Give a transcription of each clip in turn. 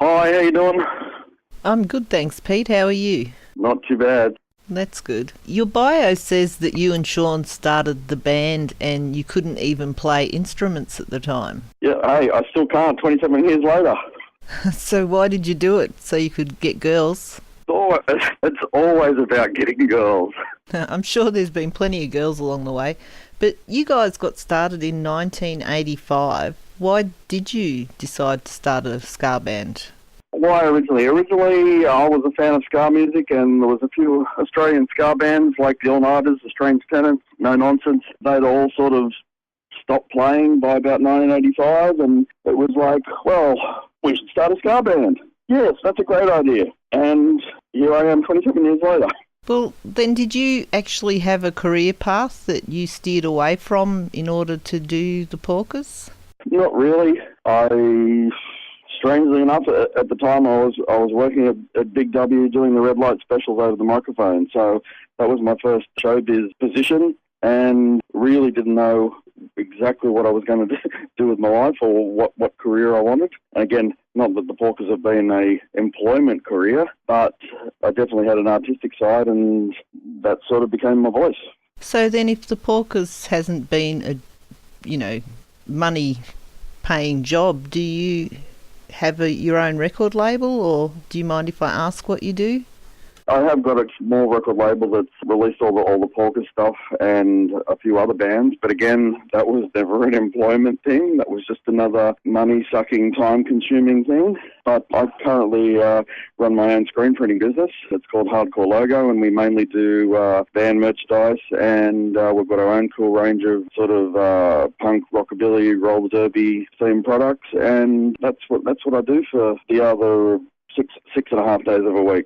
Hi, how you doing? I'm good, thanks, Pete. How are you? Not too bad. That's good. Your bio says that you and Sean started the band and you couldn't even play instruments at the time. Yeah, hey, I still can't 27 years later. So why did you do it? So you could get girls? It's always about getting girls. I'm sure there's been plenty of girls along the way. But you guys got started in 1985. Why did you decide to start a ska band? Why originally? Originally, I was a fan of ska music, and there was a few Australian ska bands like the All Nighters, the Strange Tenants, No Nonsense. They'd all sort of stopped playing by about 1985, and it was like, well, we should start a ska band. Yes, that's a great idea. And here I am 27 years later. Well, then did you actually have a career path that you steered away from in order to do the Porkers? Not really. Strangely enough, at the time I was working at Big W doing the red light specials over the microphone. So that was my first showbiz position, and really didn't know exactly what I was going to do with my life or what career I wanted. Again, not that the Porkers have been a employment career, but I definitely had an artistic side, and that sort of became my voice. So then if the Porkers hasn't been a, money-paying job, do you have your own record label, or do you mind if I ask what you do? I have got a small record label that's released all the Polka stuff and a few other bands, but again, that was never an employment thing. That was just another money-sucking, time-consuming thing. But I currently run my own screen printing business. It's called Hardcore Logo, and we mainly do band merchandise, and we've got our own cool range of sort of punk, rockabilly, roller derby themed products, and that's what I do for the other six and a half days of a week.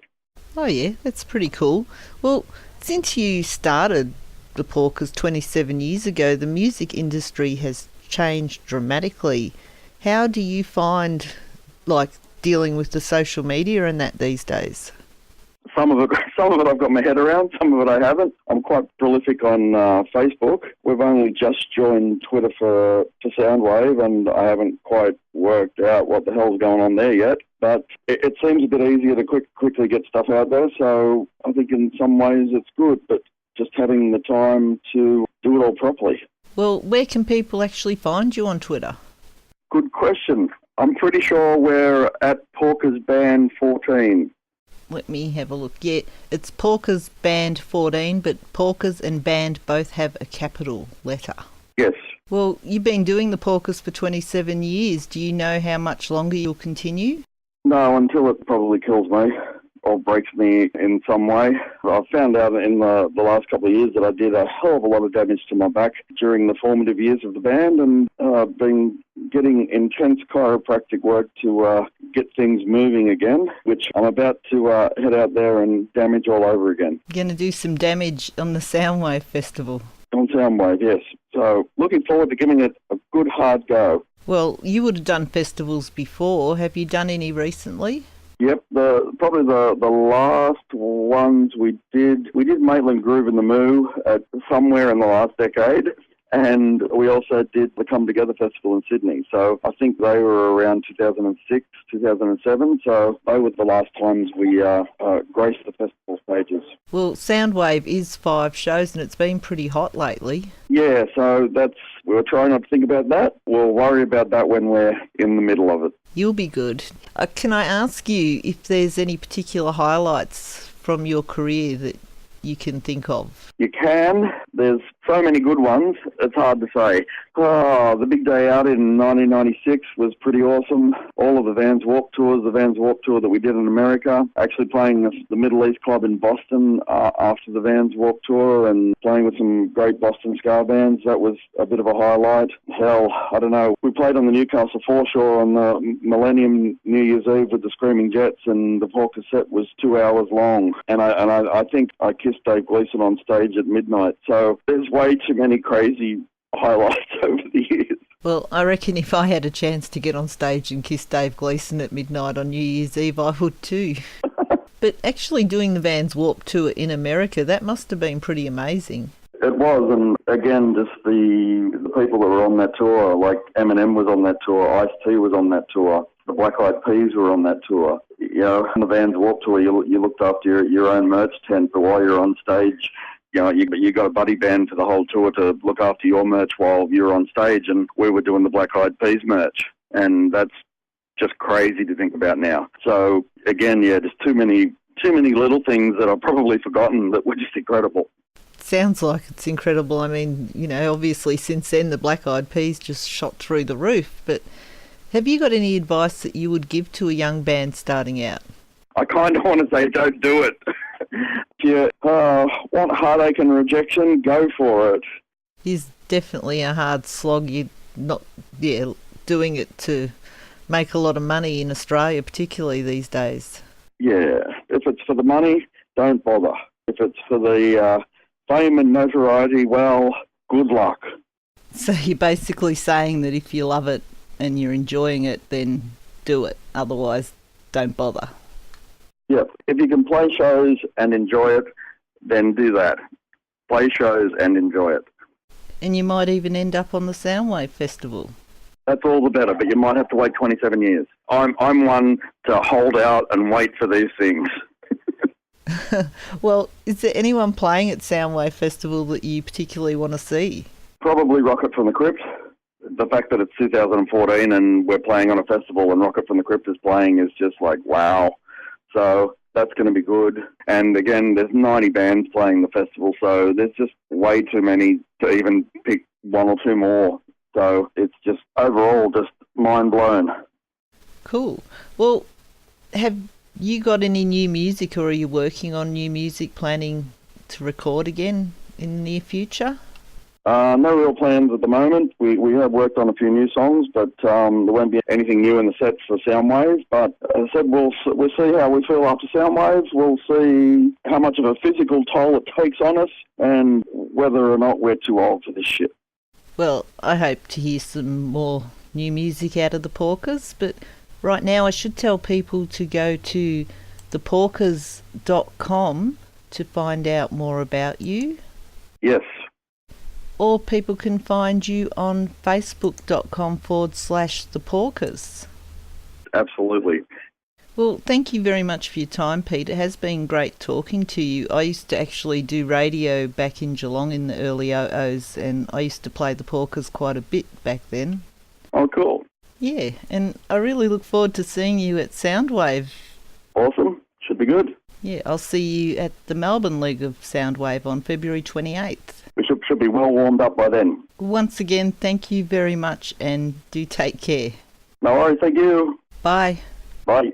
Oh yeah, that's pretty cool. Well, since you started the Porkers 27 years ago, the music industry has changed dramatically. How do you find, dealing with the social media and that these days? Some of it I've got my head around, some of it I haven't. I'm quite prolific on Facebook. We've only just joined Twitter for Soundwave, and I haven't quite worked out what the hell's going on there yet. But it seems a bit easier to quickly get stuff out there, so I think in some ways it's good, but just having the time to do it all properly. Well, where can people actually find you on Twitter? Good question. I'm pretty sure we're at Porkers Band 14. Let me have a look. Yeah, it's Porkers Band 14, but Porkers and Band both have a capital letter. Yes. Well, you've been doing the Porkers for 27 years. Do you know how much longer you'll continue? No, until it probably kills me or breaks me in some way. I found out in the last couple of years that I did a hell of a lot of damage to my back during the formative years of the band, and been getting intense chiropractic work to get things moving again, which I'm about to head out there and damage all over again. You're going to do some damage on the Soundwave Festival. On Soundwave, yes. So looking forward to giving it a good hard go. Well, you would have done festivals before. Have you done any recently? Yep, probably the last ones we did Maitland Groove in the Moo at somewhere in the last decade, and we also did the Come Together Festival in Sydney. So I think they were around 2006, 2007, so they were the last times we graced the festival stages. Well, Soundwave is 5 shows and it's been pretty hot lately. Yeah, so we were trying not to think about that. We'll worry about that when we're in the middle of it. You'll be good. Can I ask you if there's any particular highlights from your career that you can think of? You can. There's so many good ones, it's hard to say. The Big Day Out in 1996 was pretty awesome. All of the Vans Warped Tours, the Vans Warped Tour that we did in America, actually playing the Middle East Club in Boston after the Vans Warped Tour, and playing with some great Boston ska bands. That was a bit of a highlight. Hell, I don't know. We played on the Newcastle foreshore on the Millennium New Year's Eve with the Screaming Jets, and the Porkers set was 2 hours long. And I think I kissed Dave Gleeson on stage at midnight. So there's way too many crazy highlights over the years. Well, I reckon if I had a chance to get on stage and kiss Dave Gleeson at midnight on New Year's Eve, I would too. But actually doing the Vans Warped Tour in America, that must have been pretty amazing. It was, and again, just the people that were on that tour, like Eminem was on that tour, Ice-T was on that tour. The Black Eyed Peas were on that tour. You know, on the Vans Warped Tour, you looked after your own merch tent, but while you're on stage, you know, you got a buddy band for the whole tour to look after your merch while you're on stage, and we were doing the Black Eyed Peas merch, and that's just crazy to think about now. So again, yeah, just too many little things that I've probably forgotten that were just incredible. Sounds like it's incredible. I mean, you know, obviously since then the Black Eyed Peas just shot through the roof, but have you got any advice that you would give to a young band starting out? I kind of want to say don't do it. If you want heartache and rejection, go for it. It's definitely a hard slog. You're not doing it to make a lot of money in Australia, particularly these days. Yeah, if it's for the money, don't bother. If it's for the fame and notoriety, well, good luck. So you're basically saying that if you love it and you're enjoying it, then do it. Otherwise, don't bother. Yep. If you can play shows and enjoy it, then do that. Play shows and enjoy it. And you might even end up on the Soundwave Festival. That's all the better, but you might have to wait 27 years. I'm one to hold out and wait for these things. Well, is there anyone playing at Soundwave Festival that you particularly want to see? Probably Rocket from the Crypt. The fact that it's 2014 and we're playing on a festival and Rocket from the Crypt is playing is just like, wow. So that's going to be good. And again, there's 90 bands playing the festival, so there's just way too many to even pick one or two more. So it's just overall just mind blown. Cool. Well, have you got any new music, or are you working on new music, planning to record again in the near future? No real plans at the moment. We have worked on a few new songs, but there won't be anything new in the sets for Soundwave. But as I said, we'll see how we feel after Soundwave. We'll see how much of a physical toll it takes on us and whether or not we're too old for this shit. Well, I hope to hear some more new music out of the Porkers, but right now I should tell people to go to theporkers.com to find out more about you. Yes. Or people can find you on facebook.com/theporkers. Absolutely. Well, thank you very much for your time, Pete. It has been great talking to you. I used to actually do radio back in Geelong in the early 00s, and I used to play the Porkers quite a bit back then. Oh, cool. Yeah, and I really look forward to seeing you at Soundwave. Awesome. Should be good. Yeah, I'll see you at the Melbourne League of Soundwave on February 28th. We should be well warmed up by then. Once again, thank you very much, and do take care. No worries. Thank you. Bye. Bye.